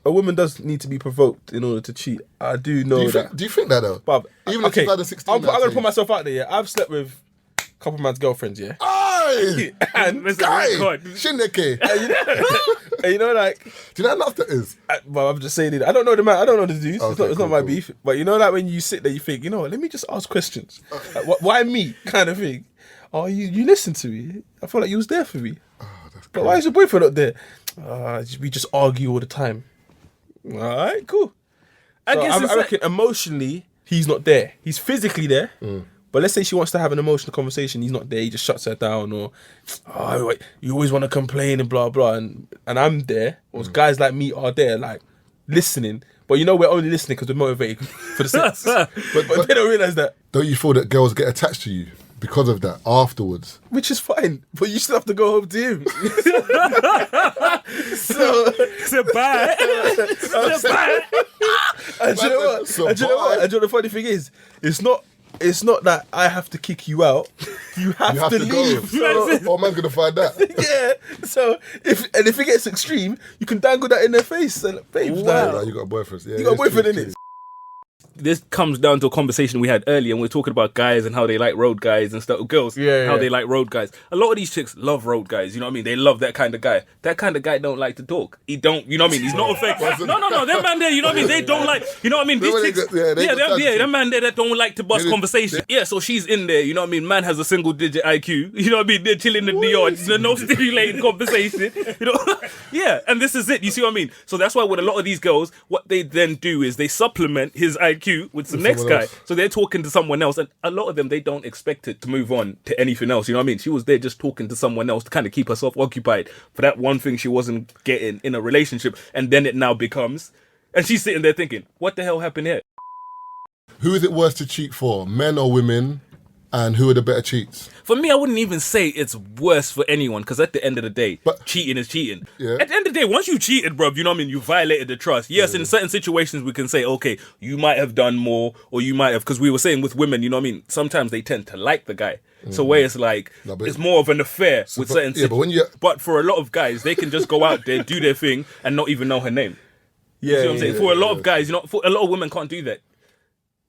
A woman does need to be provoked in order to cheat. I do know that. Do you think that though? But even in 2016, I'm going to put myself out there. Yeah, I've slept with a couple of man's girlfriends. Yeah, Aye! and Guy! Shineke! and you know, like, Do you know how enough that is? well, I'm just saying it. I don't know the man. I don't know the dudes. Okay, it's not cool, my beef. But you know, like when you sit there, you think, you know what? Let me just ask questions. Like, why me? Kind of thing. Oh, you listen to me. I feel like you was there for me. But why is your boyfriend not there? We just argue all the time. All right, cool. I reckon emotionally, he's not there. He's physically there. But let's say she wants to have an emotional conversation. He's not there. He just shuts her down. Or, you always want to complain and blah, blah. And I'm there. Or guys like me are there, like, listening. But you know we're only listening because we're motivated for the sex. but they don't realise that. Don't you feel that girls get attached to you because of that afterwards? Which is fine. But you still have to go home to him. So... It's a bad. And do you know what? And do you know what the funny thing is? It's not that I have to kick you out. You have to leave. So, man's gonna find that. Yeah. So if it gets extreme, you can dangle that in their face. And, babes, Wow. You got a boyfriend. Yeah, you got a boyfriend in it. This comes down to a conversation we had earlier, and we're talking about guys and how they like road guys and stuff. Girls, how they like road guys. A lot of these chicks love road guys. You know what I mean? They love that kind of guy. That kind of guy don't like to talk. He don't. You know what I mean? He's not effective. No. Them man there. You know what I mean? They don't like. You know what I mean? These chicks. Them man there that don't like to bust conversation. Yeah. So she's in there. You know what I mean? Man has a single digit IQ. You know what I mean? They're chilling in the yard. There's no stimulating conversation. You know? Yeah. And this is it. You see what I mean? So that's why with a lot of these girls, what they then do is they supplement his IQ with some next guy. So they're talking to someone else, and a lot of them, they don't expect it to move on to anything else. You know what I mean? She was there just talking to someone else to kind of keep herself occupied for that one thing she wasn't getting in a relationship, and then it now becomes, and she's sitting there thinking, what the hell happened here? Who is it worse to cheat for, men or women? And who are the better cheats? For me, I wouldn't even say it's worse for anyone, because at the end of the day, cheating is cheating. Yeah. At the end of the day, once you cheated, bro, you know what I mean? You violated the trust. Yes, in certain situations, we can say, okay, you might have done more, or you might have, because we were saying with women, you know what I mean? Sometimes they tend to like the guy. So where it's like, it's more of an affair with certain but for a lot of guys, they can just go out there, do their thing, and not even know her name. You see what I'm saying? For a lot of guys, you know, for a lot of women can't do that.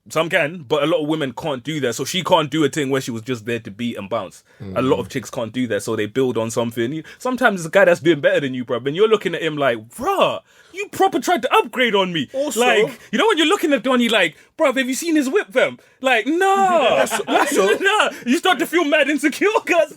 Some can, but a lot of women can't do that. So she can't do a thing where she was just there to beat and bounce. A lot of chicks can't do that, so they build on something. Sometimes it's a guy that's doing better than you, bruv, and you're looking at him like, bruh, you proper tried to upgrade on me. Also, like, you know when you're looking at Donnie like, bruv, have you seen his whip, fam? Like, nah. Nah. You start to feel mad insecure, cuz.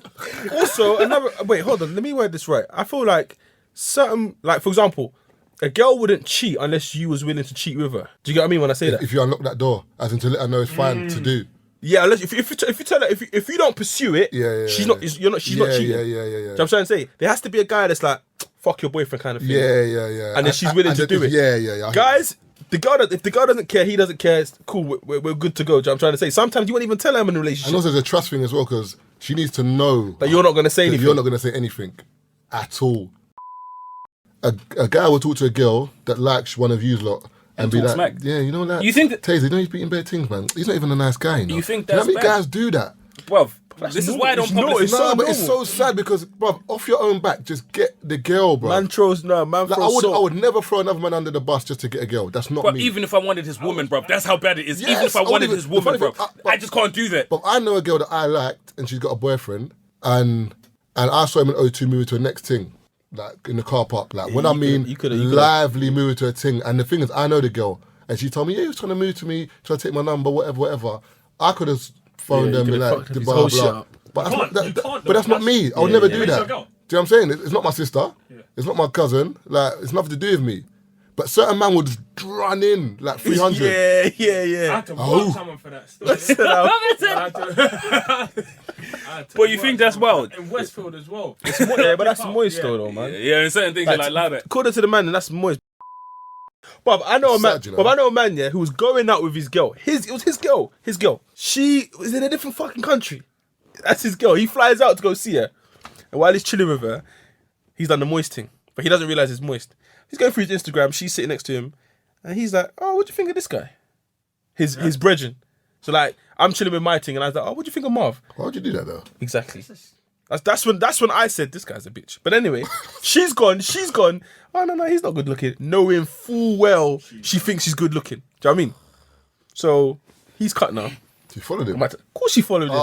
Also, wait, hold on, let me word this right. I feel like certain, like, for example, a girl wouldn't cheat unless you was willing to cheat with her. Do you get what I mean when I say that? If you unlock that door, as in to let her know it's fine to do. Yeah, unless if you tell her if you don't pursue it, she's not cheating. Yeah. Do you know what I'm trying to say? There has to be a guy that's like, fuck your boyfriend kind of thing. Yeah. And then she's willing to do it. Yeah. Guys, if the girl doesn't care, he doesn't care, it's cool, we're good to go. Do you know what I'm trying to say? Sometimes you won't even tell her I'm in a relationship. And also there's a trust thing as well, because she needs to know that you're not going to say anything. You're not going to say anything at all. A guy will talk to a girl that likes one of you lot and be like, smack. Yeah, you know that. You think that Taser, you know he's beating bare things, man. He's not even a nice guy. You think that's that's bad? Guys do that, bruv. This is why I don't publish. But it's so sad because, bruv, off your own back, just get the girl, bruv. Man throws I would never throw another man under the bus just to get a girl. That's not me. Even if I wanted his woman, bruv, that's how bad it is. Yes, even if I wanted his woman, bruv, I just can't do that. But I know a girl that I liked, and she's got a boyfriend, and I saw him in O2 moving to the next thing. Like in the car park, like when I mean lively moving to a thing. And the thing is, I know the girl, and she told me, yeah, he was trying to move to me, trying to take my number, whatever. I could have phoned them and be like, blah blah. But that's not me. I would never do that. Do you know what I'm saying? It's not my sister. It's not my cousin. Like, it's nothing to do with me. But certain man would just run in like 300. Yeah. I had to block someone for that story. But you think that's wild? In Westfield as well. But that's moist though, man. Yeah, in certain things like that. According to the man, that's moist. But I know a man, yeah, who was going out with his girl. It was his girl. She was in a different fucking country. That's his girl. He flies out to go see her. And while he's chilling with her, he's done the moist thing. But he doesn't realise it's moist. He's going through his Instagram, she's sitting next to him, and he's like, oh, what do you think of this guy? His brethren. So like, I'm chilling with my thing, and I was like, oh, what do you think of Marv? Why would you do that though? Exactly. That's when I said this guy's a bitch. But anyway, she's gone. Oh no, he's not good looking. Knowing full well she thinks he's good looking. Do you know what I mean? So he's cut now. You followed him? Of course she followed him.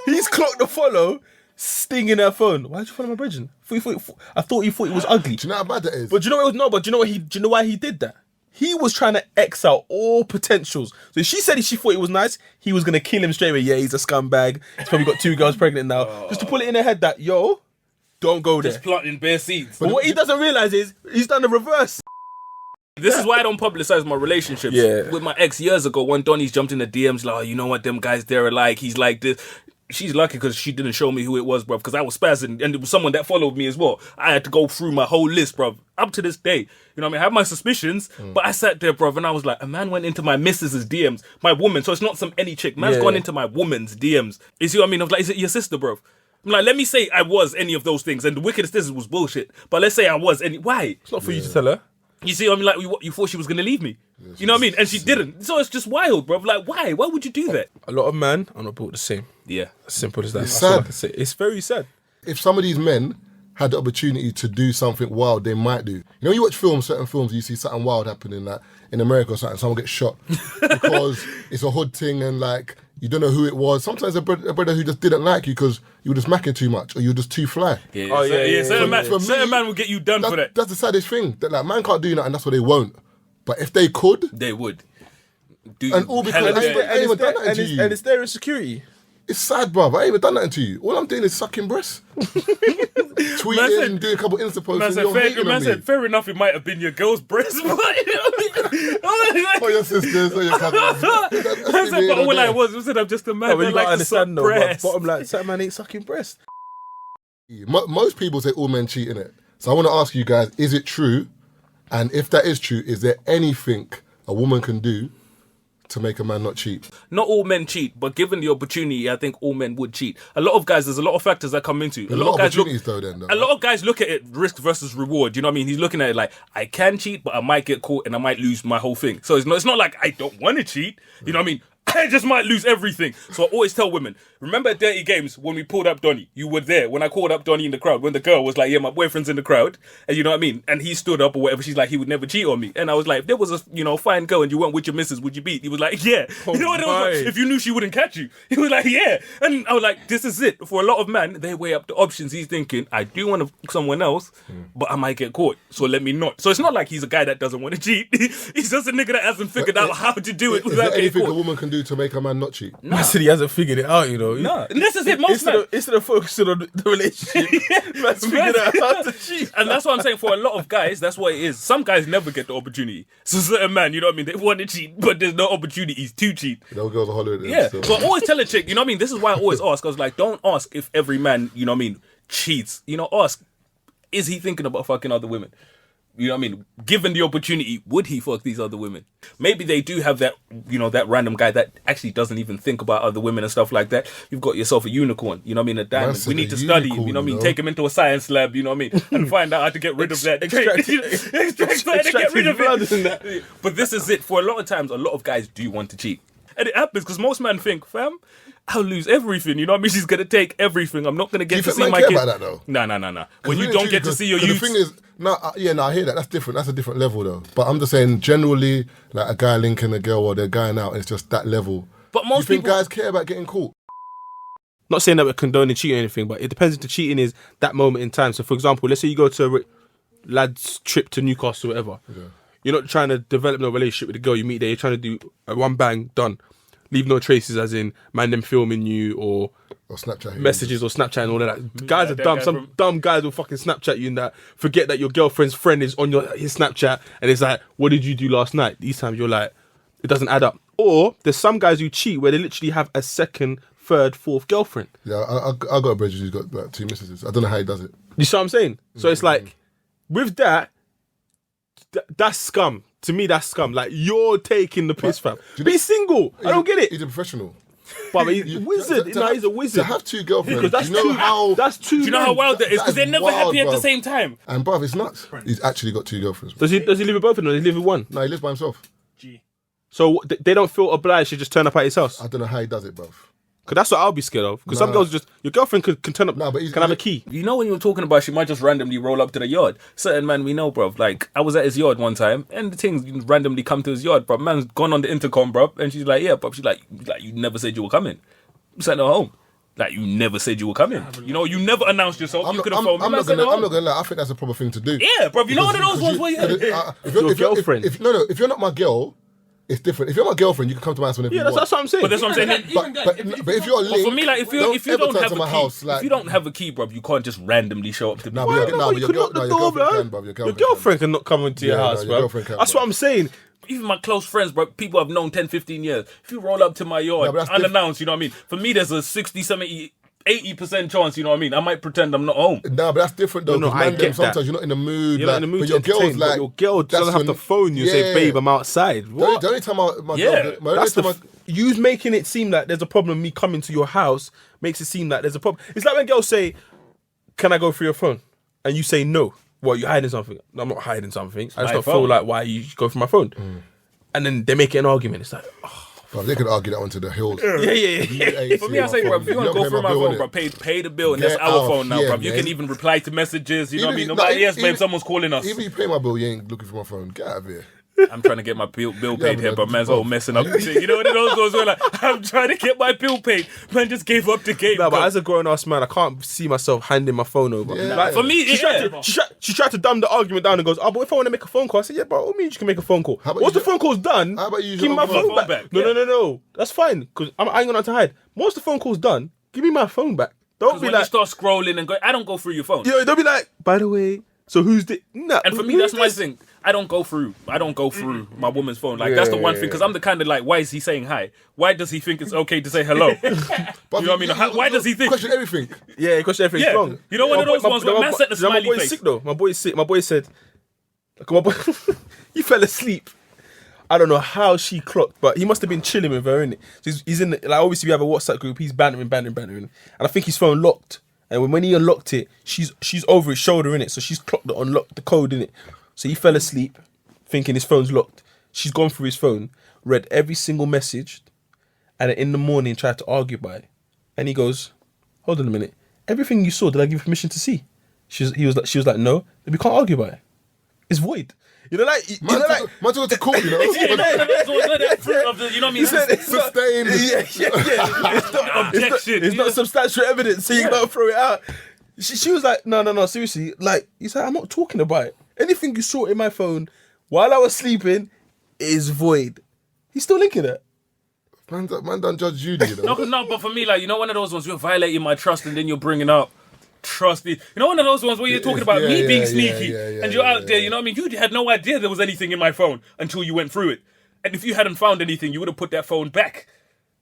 He's clocked the follow, stinging her phone. Why did you follow my brethren? I thought you thought it was ugly. Do you know how bad that is? But do you know what? No, but do you know what do you know why he did that? He was trying to X out all potentials. So she said she thought it was nice. He was gonna kill him straight away. Yeah, he's a scumbag. He's probably got 2 girls pregnant now. Just to put it in her head that don't go there. Just planting bare seeds. But what he doesn't realize is he's done the reverse. This is why I don't publicize my relationships. Yeah. With my ex years ago, when Donnie's jumped in the DMs, like, oh, you know what, them guys, they're like, he's like this. She's lucky because she didn't show me who it was, bro, because I was spazzing, and it was someone that followed me as well. I had to go through my whole list, bro, up to this day. You know what I mean? I have my suspicions, but I sat there, bro, and I was like, a man went into my missus's DMs, my woman, so it's not some any chick. Man's gone into my woman's DMs. You see what I mean? I was like, is it your sister, bro? I'm like, let me say I was any of those things, and the wickedest this was bullshit, but let's say I was any. Why? It's not for you to tell her. You see what I mean? Like, you thought she was going to leave me. You know what I mean? And she didn't. So it's just wild, bro. Like, why? Why would you do that? A lot of men are not built the same. Yeah. As simple as that. It's That's all I sad. can say. It's very sad. If some of these men had the opportunity to do something wild, they might do. You know, you watch certain films, you see something wild happening, like in America or something, someone gets shot because it's a hood thing and like you don't know who it was. Sometimes a brother who just didn't like you because you were just macking too much or you were just too fly. Yeah, Oh, yeah. Certain me, man will get you done for that. That's the saddest thing. That like man can't do that and that's what they won't. But if they could, They would. and all because I ain't even done nothing to you. And it's their insecurity. It's sad, bruv. I ain't even done nothing to you. All I'm doing is sucking breasts. Tweeting and doing a couple Insta posts and you're hating on me. fair enough, it might have been your girl's breast, but Or your sisters, or your cousins. but all I was I'm just a man But that you gotta likes to understand suck though, breasts. bottom line, certain man ain't sucking breast. Most people say all men cheat, innit? So I want to ask you guys, is it true? And if that is true, is there anything a woman can do to make a man not cheat? Not all men cheat, but given the opportunity, I think all men would cheat. A lot of guys, there's a lot of factors that come into. A lot of opportunities though. A lot of guys look at it risk versus reward. You know what I mean? He's looking at it like, I can cheat, but I might get caught and I might lose my whole thing. So it's not like I don't want to cheat. You know what I mean? I just might lose everything. So I always tell women, remember at Dirty Games when we pulled up Donnie? You were there when I called up Donnie in the crowd, when the girl was like, yeah, my boyfriend's in the crowd. And you know what I mean? And he stood up or whatever. She's like, he would never cheat on me. And I was like, if there was a fine girl and you weren't with your missus, would you beat? He was like, yeah. You know what I was like, if you knew she wouldn't catch you. He was like, yeah. And I was like, this is it. For a lot of men, they weigh up the options. He's thinking, I do want someone else, but I might get caught. So let me not. So it's not like he's a guy that doesn't want to cheat. He's just a nigga that hasn't figured out how to do it Is without there getting anything a caught. woman can do to make a man not cheat? I said he hasn't figured it out, you know. No. And this is it, most men. Instead of focusing on the relationship, man's figured out how to cheat. And that's what I'm saying. For a lot of guys, that's what it is. Some guys never get the opportunity. So certain man, you know what I mean? They want to cheat, but there's no opportunities to cheat. No girls are hollering. Yeah. So I always tell a chick, you know what I mean? This is why I always ask. I was like, don't ask if every man, you know what I mean, cheats. You know, ask, is he thinking about fucking other women? You know what I mean? Given the opportunity, would he fuck these other women? Maybe they do have that, you know, that random guy that actually doesn't even think about other women and stuff like that. You've got yourself a unicorn, you know what I mean? A diamond. We need to study him, you know what I mean? Take him into a science lab, you know what I mean? And find out how to get rid of that. Extract get rid of it. But this is it. For a lot of times, a lot of guys do want to cheat. And it happens because most men think, fam, I'll lose everything. You know what I mean? She's going to take everything. I'm not going to get to see my kid. Do you think men care about that though? No. When you don't get to see your youth. The thing is, I hear that. That's different. That's a different level though. But I'm just saying, generally, like a guy linking a girl or they're going out, and it's just that level. But most Do you think people guys care about getting caught? Not saying that we're condoning cheating or anything, but it depends if the cheating is that moment in time. So, for example, let's say you go to a lad's trip to Newcastle or whatever. Yeah. You're not trying to develop no relationship with the girl you meet there. You're trying to do a one bang, done. Leave no traces, as in man them filming you or Snapchat messages or Snapchat and all of that. Guys are dumb. Some dumb guys will fucking Snapchat you and that. Forget that your girlfriend's friend is on his Snapchat and it's like, what did you do last night? These times you're like, it doesn't add up. Or there's some guys who cheat where they literally have a second, third, fourth girlfriend. Yeah, I got a brother who's got like 2 missuses. I don't know how he does it. You see what I'm saying? So it's like, with that, that's scum. To me, that's scum. Like, you're taking the piss, fam. Be single. I don't get it. He's a professional. But he's a wizard. He's a wizard. To have 2 girlfriends, Because that's do you know how... That's 2 Do you know how wild that is? Because That they're is never happy wild, at the bruv. same time. And bruv, it's nuts. He's actually got 2 girlfriends. Does he live with both of them or does he live with one? No, he lives by himself. So they don't feel obliged to just turn up at his house? I don't know how he does it, bruv. Because that's what I'll be scared of. Because some girls just, your girlfriend can turn up, can have a key. You know when you were talking about she might just randomly roll up to the yard. Certain man we know, bruv. Like, I was at his yard one time, and the things randomly come to his yard, bruv. Man's gone on the intercom, bruv. And she's like, yeah, bruv. She's like, you never said you were coming. Sent her home. Like, you never said you were coming. You know, you never announced yourself. You could have phoned me. I'm not gonna lie. I think that's a proper thing to do. Yeah, bruv. You know one of those ones where Your girlfriend. If you're not my girl, it's different. If you're my girlfriend, you can come to my house whenever you want. That's what I'm saying. But that's what I'm saying. But if you're linked, For me, like, if you don't have a key, house, like, if you don't have a key, bruv, you can't just randomly show up to me. You could knock the door, man. Your girlfriend can not come into your house, bro. That's what I'm saying. Even my close friends, bro, people I've known 10, 15 years. If you roll up to my yard unannounced, you know what I mean? For me, there's a 60, 70, 80% chance, you know what I mean? I might pretend I'm not home. Nah, but that's different though. No, I get sometimes that. you're not in the mood. You're not in the mood but to your girl's entertain, but your girl doesn't have to phone you and say, babe, I'm outside. What? The only time you making it seem like there's a problem with me coming to your house makes it seem like there's a problem. It's like when girls say, can I go through your phone? And you say no. Well, you're hiding something. No, I'm not hiding something. I just don't feel like why you go through my phone. And then they make it an argument. It's like, Bro, they could argue that one to the hills. Yeah. For me, I say, bro, if you want to go through my phone, bro, pay the bill, and that's our phone now, bro. You can even reply to messages, you know what I mean? Nobody, yes, babe, someone's calling us. Even if you pay my bill, you ain't looking for my phone. Get out of here. I'm trying to get my bill paid here, but man's all messing up. You know what it all goes where like, I'm trying to get my bill paid. Man just gave up the game. No, but as a grown-ass man, I can't see myself handing my phone over. Yeah. Like, for me, she tried to dumb the argument down and goes, but if I want to make a phone call, I said, yeah, but what means you can make a phone call? Once the phone call's done, how about you give me my phone back. No. That's fine, because I ain't got nothing to hide. Once the phone call's done, give me my phone back. Don't be when like... you start scrolling and go, I don't go through your phone. You know, don't be like, by the way, so who's the... Nah, and for me, that's my thing. I don't go through my woman's phone. Like, that's the one thing, because I'm the kind of like, why is he saying hi? Why does he think it's okay to say hello? You know what I mean? Why does he think? Question everything. Yeah, question everything's wrong. You know one of those ones where man set the smiley my boy's face. sick though. My boy's sick. My boy said, he fell asleep. I don't know how she clocked, but he must have been chilling with her, innit? So he's in, like, obviously we have a WhatsApp group, he's bantering. And I think his phone locked. And when he unlocked it, she's over his shoulder, innit? So she's clocked the unlocked the code, innit? So he fell asleep, thinking his phone's locked. She's gone through his phone, read every single message, and then in the morning tried to argue about it. And he goes, hold on a minute. Everything you saw, did I give you permission to see? She was like, no. Then we can't argue about it. It's void. You know, like... Man took it to court, you know? You know what I mean? Sustained. Objection. It's not substantial evidence, so you gotta throw it out. She was like, no, seriously. Like, he's like, I'm not talking about it. Anything you saw in my phone while I was sleeping is void. He's still linking it. Man done Judge Judy, you know? No, but for me, like, you know, one of those ones you're violating my trust and then you're bringing up trust. You know, one of those ones where you're talking about me being sneaky and you're out there, you know what I mean? You had no idea there was anything in my phone until you went through it. And if you hadn't found anything, you would have put that phone back.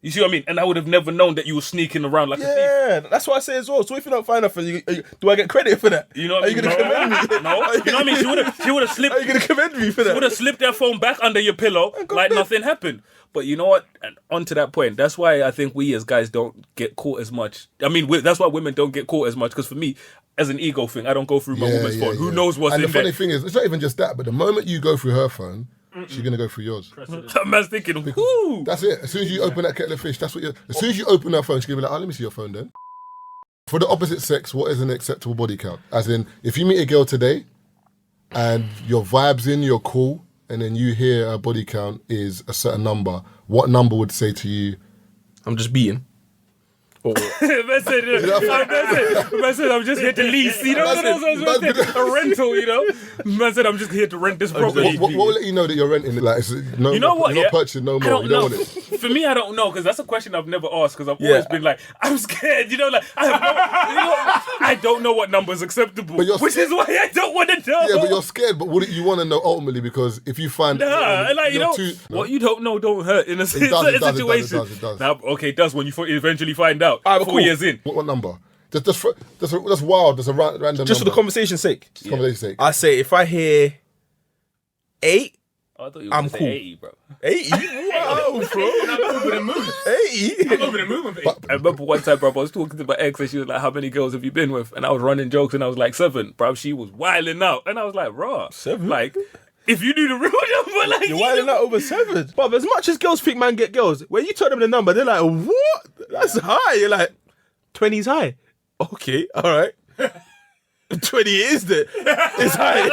You see what I mean? And I would have never known that you were sneaking around like a thief. Yeah, that's what I say as well. So if you don't find nothing, do I get credit for that? You know what I mean? Are you going to commend me? No. You know what I mean? She would have slipped. Are you going to commend me for that? She would have slipped that phone back under your pillow like nothing happened. But you know what? And on to that point, that's why I think we as guys don't get caught as much. I mean, that's why women don't get caught as much. Because for me, as an ego thing, I don't go through my woman's phone. Who knows what's in there? And the funny thing is, it's not even just that, but the moment you go through her phone, she's going to go through yours. Man's thinking, whoo! That's it. As soon as you open that kettle of fish, that's what you're... As soon as you open her phone, she's going to be like, let me see your phone then. For the opposite sex, what is an acceptable body count? As in, if you meet a girl today and your vibe's in, you're cool, and then you hear her body count is a certain number, what number would say to you, I'm just beating? Man said, I'm just here to lease. You know what I mean? A rental, you know? Man said, I'm just here to rent this property. What will let you know that you're renting? Like, no, you know what? You're not purchasing no more. You don't want it. For me, I don't know, because that's a question I've never asked, because I've always been like, I'm scared, you know? Like, I don't know what number is acceptable, which is why I don't want to know. Yeah, but you're scared, but wouldn't you want to know ultimately? Because if you find... like, you know, what you don't know don't hurt in a situation. It does. Now, okay, it does when you eventually find out. 4 years in. What number? That's wild. That's a random just number. for the conversation's sake. Conversation's sake. I say if I hear 8, I thought you I'm were cool. 80, bro. 80? Wow, bro. I'm over the moon. 80? I'm over the moon with it. I remember one time, bro, I was talking to my ex and she was like, how many girls have you been with? And I was running jokes and I was like, 7. Bro, she was wilding out. And I was like, raw. 7? Like, if you knew the real number, like... You're wilding out over 7. But as much as girls think man get girls, when you tell them the number, they're like, what? That's high. You're like, 20's high. Okay, all right. 20 is there. It's high.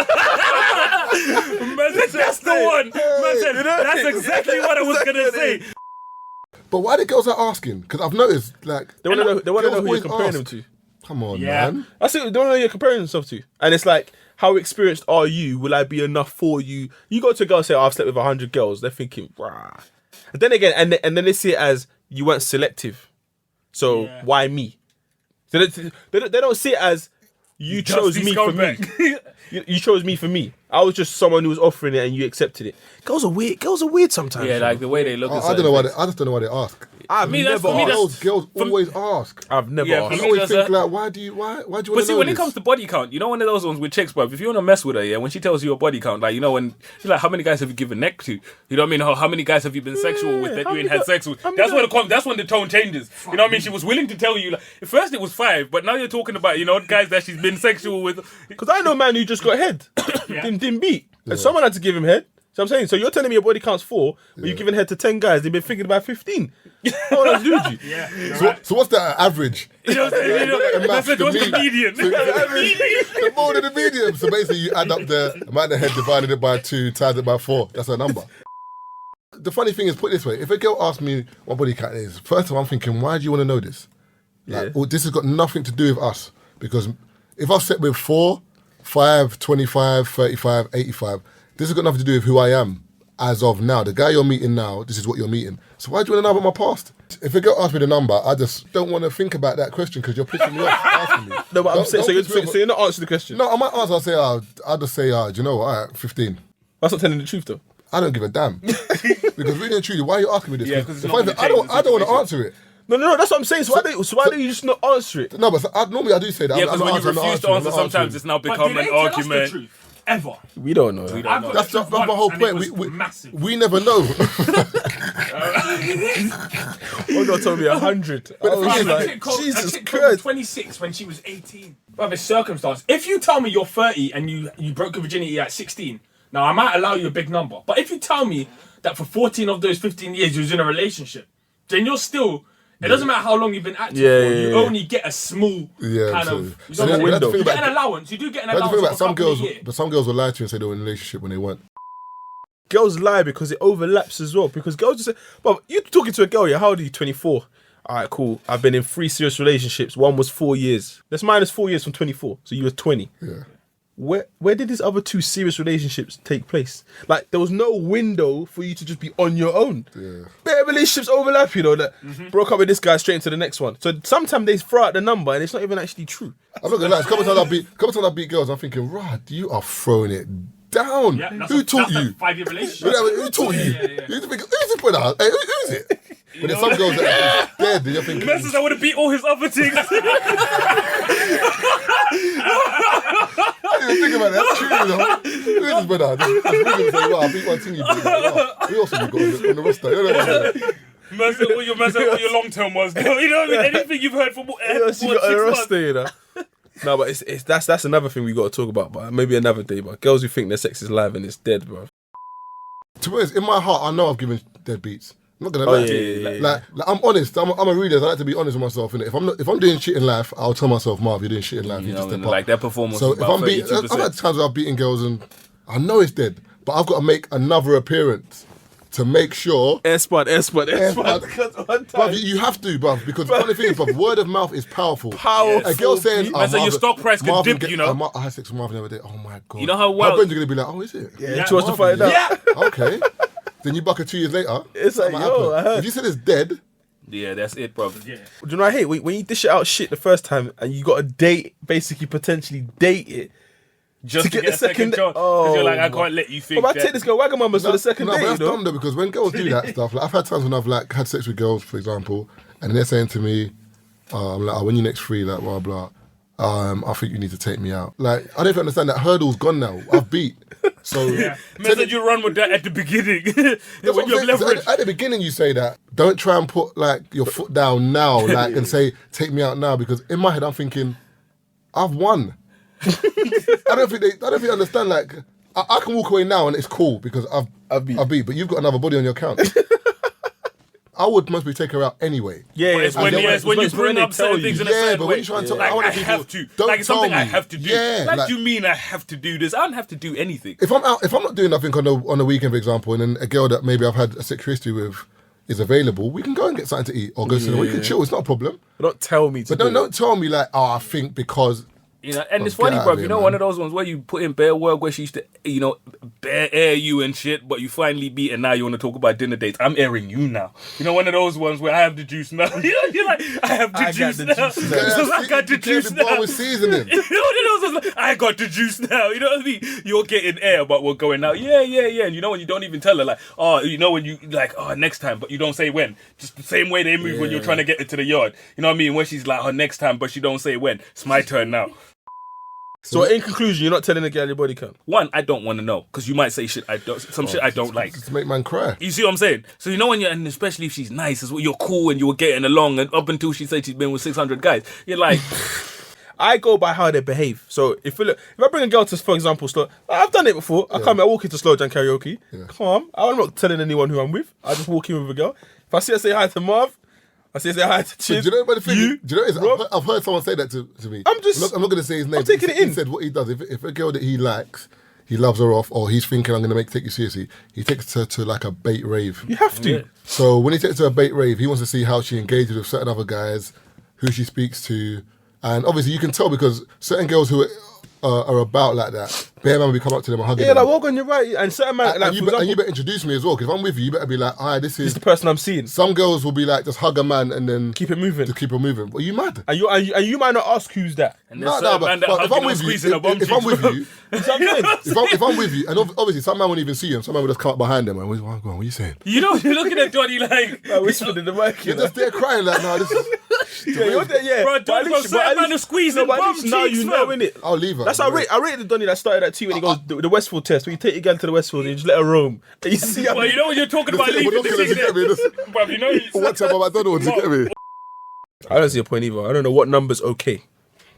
Man said, that's the one. Man said, that's exactly what I was gonna say. But why the girls are asking? Because I've noticed, like, They want to know girls who you're always comparing ask. them to. Come on, Yeah. man. That's it. They want to know who you're comparing yourself to. And it's like, how experienced are you? Will I be enough for you? You go to a girl and say, I've slept with 100 girls. They're thinking, rah. And then again, and then they see it as, you weren't selective. So why me? So they don't see it as, you chose me for me. You chose me for me. I was just someone who was offering it and you accepted it. Girls are weird sometimes. Yeah, like the way they look at I don't know why. I just don't know why they ask. Girls always ask. I've never Yeah, asked. I always think like, why do you want to know But see, when this? it comes to body count, you know, one of those ones with chicks, bro. If you want to mess with her, yeah, when she tells you your body count, like, you know, when you're like, how many guys have you given neck to? You know what I mean? How many guys have you been sexual with that you ain't had sex with? That's when the tone changes. You know what I mean? She was willing to tell you. Like, at first it was 5, but now you're talking about, you know, guys that she's been sexual with. Because I know a man who just got head, didn't beat, and someone had to give him head. So I'm saying, so you're telling me your body count's 4, but you've given head to 10 guys. They've been thinking about 15. What else do with you? Yeah. So what's the average? You know what I'm saying? That's the median. The more than the medium. So basically, you add up the amount of head, divided it by 2, times it by 4. That's a number. The funny thing is, put it this way: if a girl asks me what body count is, first of all, I'm thinking, why do you want to know this? Like, this has got nothing to do with us. Because if I've slept with 4, 5, 25, 35, 85, this has got nothing to do with who I am as of now. The guy you're meeting now, this is what you're meeting. So why do you want to know about my past? If a girl asks me the number, I just don't want to think about that question because you're pissing me off asking me. No, but I'm saying, so you're not answering the question. No, I might answer. I'll just say, do you know what? All right, 15. That's not telling the truth, though. I don't give a damn. Because really and truly, why are you asking me this? Yeah, because I don't want to answer it. No, that's what I'm saying. So why do you just not answer it? No, but normally I do say that. Yeah, because when you refuse to answer, sometimes it's now become an argument. Ever. We don't know. That's my whole point. We never know. One girl told me 100. I was like, Jesus was Christ. 26 when she was 18. But it's circumstance. If you tell me you're 30 and you broke your virginity at 16, now I might allow you a big number. But if you tell me that for 14 of those 15 years you was in a relationship, then you're still... It doesn't matter how long you've been active for. You only get a small kind of... You get an allowance. You do get an allowance for a couple of years. But some girls will lie to you and say they were in a relationship when they weren't. Girls lie because it overlaps as well. Because girls just say, well, you talking to a girl, how old are you? 24. All right, cool. I've been in 3 serious relationships. One was 4 years. Let's minus 4 years from 24. So you were 20. Yeah. Where did these other 2 serious relationships take place? Like, there was no window for you to just be on your own. Yeah. Better relationships overlap, you know, that broke up with this guy straight into the next one. So sometimes they throw out the number and it's not even actually true. I'm not gonna lie, a couple times I beat girls, I'm thinking, Rod, you are throwing it down. Yeah, who taught you? That's a 5-year relationship. Who taught you? You think, who's this brother? Hey, who's it? But there's some girls that are dead, and you're thinking... Messes, I would have beat all his other things. I didn't think about that. That's true, you know. Who is this brother? That's really say, wow, I beat one thing you beat. Wow. Who else have you got on the roster? You know what I mean? What your long term was. You know what I mean? Anything you've heard from Else you got on the roster, you know. No, but that's another thing we got to talk about, but maybe another day. But girls who think their sex is live and it's dead, bro. To be honest, in my heart, I know I've given dead beats. I'm not gonna lie to you. Like, I'm honest. I'm a realist. I like to be honest with myself. Innit? If I'm doing shit in life, I'll tell myself, Marv, you're doing shit in life. You just step up. Like their performance. So if I'm beating, I've had times where I've beaten girls and I know it's dead, but I've got to make another appearance to make sure. Air spot. Bruv, you have to, bruv, because the funny thing is, bruv, word of mouth is powerful. A girl saying, so your stock price can dip, you know. I had sex with Marvin the other day. Oh my god. You know how My well. friends are gonna be like, oh, is it? Yeah, she wants to find out. Yeah. Okay. Then you buck her 2 years later. It's like, yo, I heard. If you said it's dead. Yeah, that's it, bro. Yeah. Do you know what I hate? When you dish it out shit the first time and you got to date, basically potentially date it. Just to get a second chance. Because you're like, I can't let you think But I take this girl Wagamama's for the second date, but that's you know? dumb though, because when girls do that stuff, like I've had times when I've like had sex with girls, for example, and they're saying to me, I'm like, when you next free, like blah blah. I think you need to take me out. Like, I don't even understand that hurdle's gone now. I've beat. So Man said you run with that at the beginning. When you have leverage. At the beginning you say that. Don't try and put like your foot down now, like and say, take me out now, because in my head I'm thinking, I've won. I don't think they understand, like I can walk away now and it's cool because I've beat, but you've got another body on your account. I would mostly take her out anyway. Yeah, It's when you bring up certain things in a Yeah, certain but way. when you try and tell Like, I want I people, have to. don't Like, it's something tell I me. have to do. Yeah, Like, do you mean I have to do this? I don't have to do anything. If I'm not doing nothing on the weekend, for example, and then a girl that maybe I've had a sexual history with is available, we can go and get something to eat or go to the. We can chill. It's not a problem. Don't tell me to. But don't tell me like, I think because. You know, and it's Get funny, out bro. of You here, know, man. one of those ones where you put in bare work where she used to, bare air you and shit, but you finally beat, and now you want to talk about dinner dates. I'm airing you now. You know, one of those ones where I have the juice now. You're like, I have the juice now. I got the juice now. With seasoning. You know, one of those ones, I got the juice now. You know what I mean? You're getting air, but we're going out. Yeah. And you know when you don't even tell her, like, oh, you know when you like, oh, next time, but you don't say when. Just the same way they move when you're trying to get into the yard. You know what I mean? When she's like, oh, next time, but she don't say when. It's my turn now. So in conclusion, you're not telling a girl your body count. One, I don't want to know because you might say shit shit I don't like. To make man cry. You see what I'm saying? So you know when and especially if she's nice as well, you're cool and you were getting along, and up until she said she's been with 600 guys, you're like, I go by how they behave. So if I bring a girl to, for example, slow, I've done it before. I walk into slow jam karaoke, calm. I'm not telling anyone who I'm with. I just walk in with a girl. If I see her say hi to Marv, I say hi to Chiz. Do you know what the thing is? Do you know what it is? I've heard someone say that to me. I'm not going to say his name. I'm taking it in. He said what he does. If a girl that he likes, he loves her off, or he's thinking I'm going to take you seriously, he takes her to like a bait rave. You have to. Yeah. So when he takes her to a bait rave, he wants to see how she engages with certain other guys, who she speaks to, and obviously you can tell because certain girls who are about like that, bare man will come up to them and hug them. Yeah, like walk on your right, and certain man, like and you better introduce me as well, because if I'm with you, you better be like, alright, this is the person I'm seeing. Some girls will be like, just hug a man and then Keep it moving. To keep it moving. But you mad? And you might not ask who's that. and there's certain man that if I'm hugging with or you, squeezing a bum if I'm with cheeks, you, Something. if I'm with you, and obviously some man won't even see you, and some man will just come up behind them and what are you saying? You know, you're looking at Johnny like, I whispered in the mic. You're just there crying like, no, this is. Yeah, you're there, yeah. bro, But at least- certain man are squeezing but at bum least now cheeks, you know, fam. innit? I'll leave her. That's how I rated the Donny that started that too when he goes the Westfield test. When you take your girl to the Westfield and you just let her roam. And you see how Well, you know when you're talking about We're leaving not the gonna thing get me. there. Bruv, you know, One time at McDonald's, you get me? I don't see a point either. I don't know what number's okay.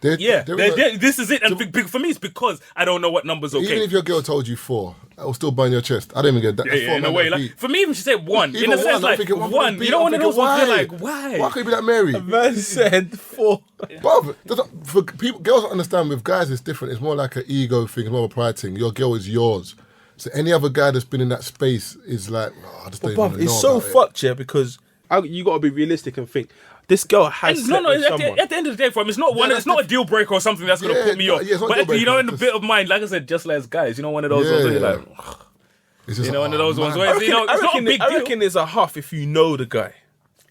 This is it. And for me, it's because I don't know what number's okay. Even if your girl told you 4, that will still burn your chest. I don't even get that. That's 4 in a man way. that Like, beat. for me, even she said 1. Even In a sense, I'm like thinking, 1. You know, one of those ones you're like, why? Why can't you be like Mary? Man said 4. But for people, girls don't understand. With guys, it's different. It's more like an ego thing. It's more of a pride thing. Your girl is yours. So any other guy that's been in that space is like, I just don't even know It's so about it. fucked, yeah, because you got to be realistic and think. This girl has And slept with someone. at the end of the day, for him, it's not one. It's not a deal breaker or something that's going to put me off. it's not a But deal you know, breaker, in the bit of mind, like I said, just as guys, you know, one of those ones where you're like, It's just you know, one of those ones man. where it's not a big I deal. reckon there's a half if you know the guy.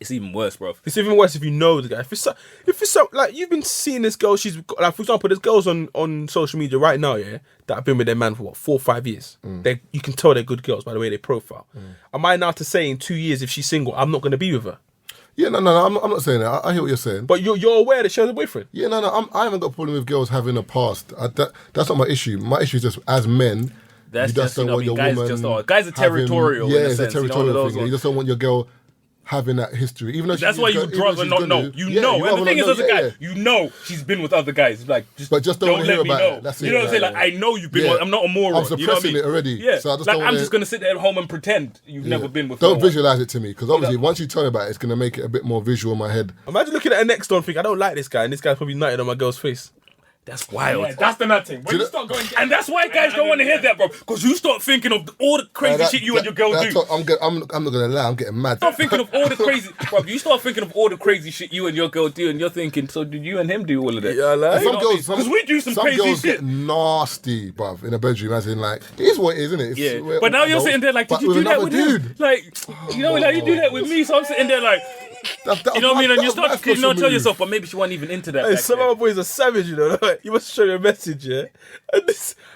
It's even worse, bro. It's even worse if you know the guy. If it's so, like you've been seeing this girl, she's like, for example, there's girls on social media right now, yeah, that have been with their man for what 4 or 5 years. You can tell they're good girls by the way they profile. Am I now to say in 2 years if she's single, I'm not going to be with her? Yeah, no, I'm not saying that. I hear what you're saying. But you're aware that she has a boyfriend. Yeah, no, I haven't got a problem with girls having a past. That's not my issue. My issue is just as men. That's you just don't want your guys woman. guys are territorial. Yeah, in a it's sense, a territorial thing. ones. You just don't want your girl having that history, even though That's why you'd rather not know. You know, and the thing is, as a guy, you know she's been with other guys. Like, but just don't let hear me about know. it. That's it. You know what I'm saying? Like, I know you've been. I'm not a moron. I'm suppressing it already. Yeah, so I just like don't I'm just gonna sit there at home and pretend you've never been with. Don't visualize it to me, because obviously once you tell me about it, it's gonna make it a bit more visual in my head. Imagine looking at her next door and think, I don't like this guy, and this guy's probably nutted on my girl's face. That's wild. Yeah, that's the nut thing. When you start going, And that's why guys don't want to hear that, bro. Because you start thinking of all the crazy shit you and your girl do. I'm not gonna lie, I'm getting mad. Start thinking of all the crazy, bro. You start thinking of all the crazy shit you and your girl do, and you're thinking, so did you and him do all of that? Yeah, like, Some girls, because we do some crazy girls shit. get nasty, bruv, in a bedroom, as in like, it is what it is, isn't it? Yeah, but now you're sitting there like, did you do that with him? Like, you know, like you do that with me, so I'm sitting there like, you know what I mean? And you start to tell yourself, but maybe she wasn't even into that. Hey, some of my boys are savage, you know. Like, you must show me a message, yeah. And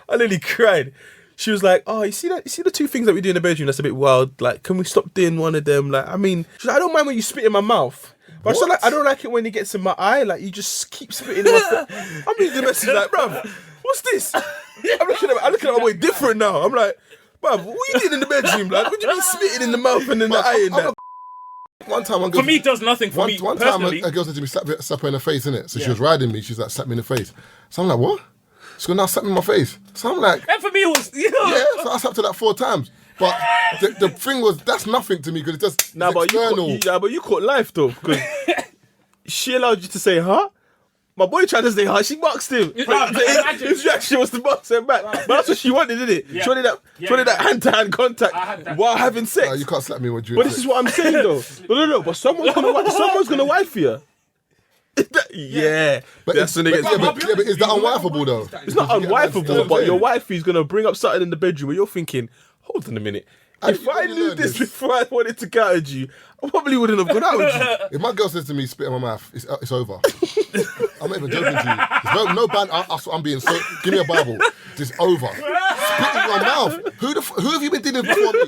I nearly cried. She was like, "Oh, you see that? You see the 2 things that we do in the bedroom? That's a bit wild. Like, can we stop doing one of them? Like, I mean, she's like, I don't mind when you spit in my mouth, but I don't like it when it gets in my eye. Like, you just keep spitting in my face. I'm reading the message like, bruv, what's this? I'm looking at my boy different now. I'm like, bruv, what you doing in the bedroom? Like, what do you mean spitting in the mouth and in the eye and that? One time, for me, it does nothing. For me, one time, personally, a girl said to me, slap her in the face, innit? So she was riding me. She's like, slap me in the face. So I'm like, what? She's going, now slap me in my face. So I'm like, and for me, it was, you know, yeah. So I slapped her like 4 times. But the thing was, that's nothing to me because it's just Nah, but external. but you caught life though, because she allowed you to say, huh? My boy tried to say, huh? She boxed him. His reaction was to box him back. But that's what she wanted, didn't it? Yeah. She wanted that hand-to-hand contact while having sex. You can't slap me with you. But this is what I'm saying though. No. But someone's gonna wife you. Yeah, But that's when it gets. but is that unwifeable though? It's not unwifeable, but your wifey's gonna bring up something in the bedroom where you're thinking, hold on a minute. If I knew this before I wanted to get out with you, I probably wouldn't have gone out with you. If my girl says to me, spit in my mouth, it's over. I'm not even joking to you. There's no ban. I'm being so. Give me a Bible. It's over. Spit in your mouth. Who have you been dealing with before me?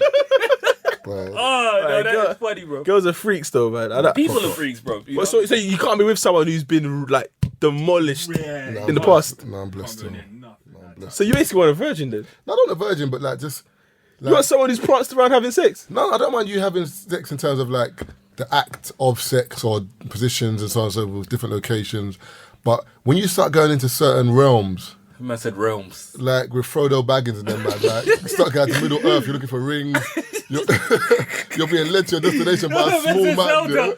Right. Oh, no, that's funny, bro. Girls are freaks though, man. People are freaks, bro. But so you can't be with someone who's been like demolished in the past. No, I'm blessed too. So you basically want a virgin then? Not on a virgin, but like just. You want someone who's pranced around having sex? No, I don't mind you having sex in terms of like the act of sex or positions and so on and so forth, different locations. But when you start going into certain realms, I said realms. like with Frodo Baggins and them, man, like you start going to Middle Earth, you're looking for rings, you're being led to your destination by a small man.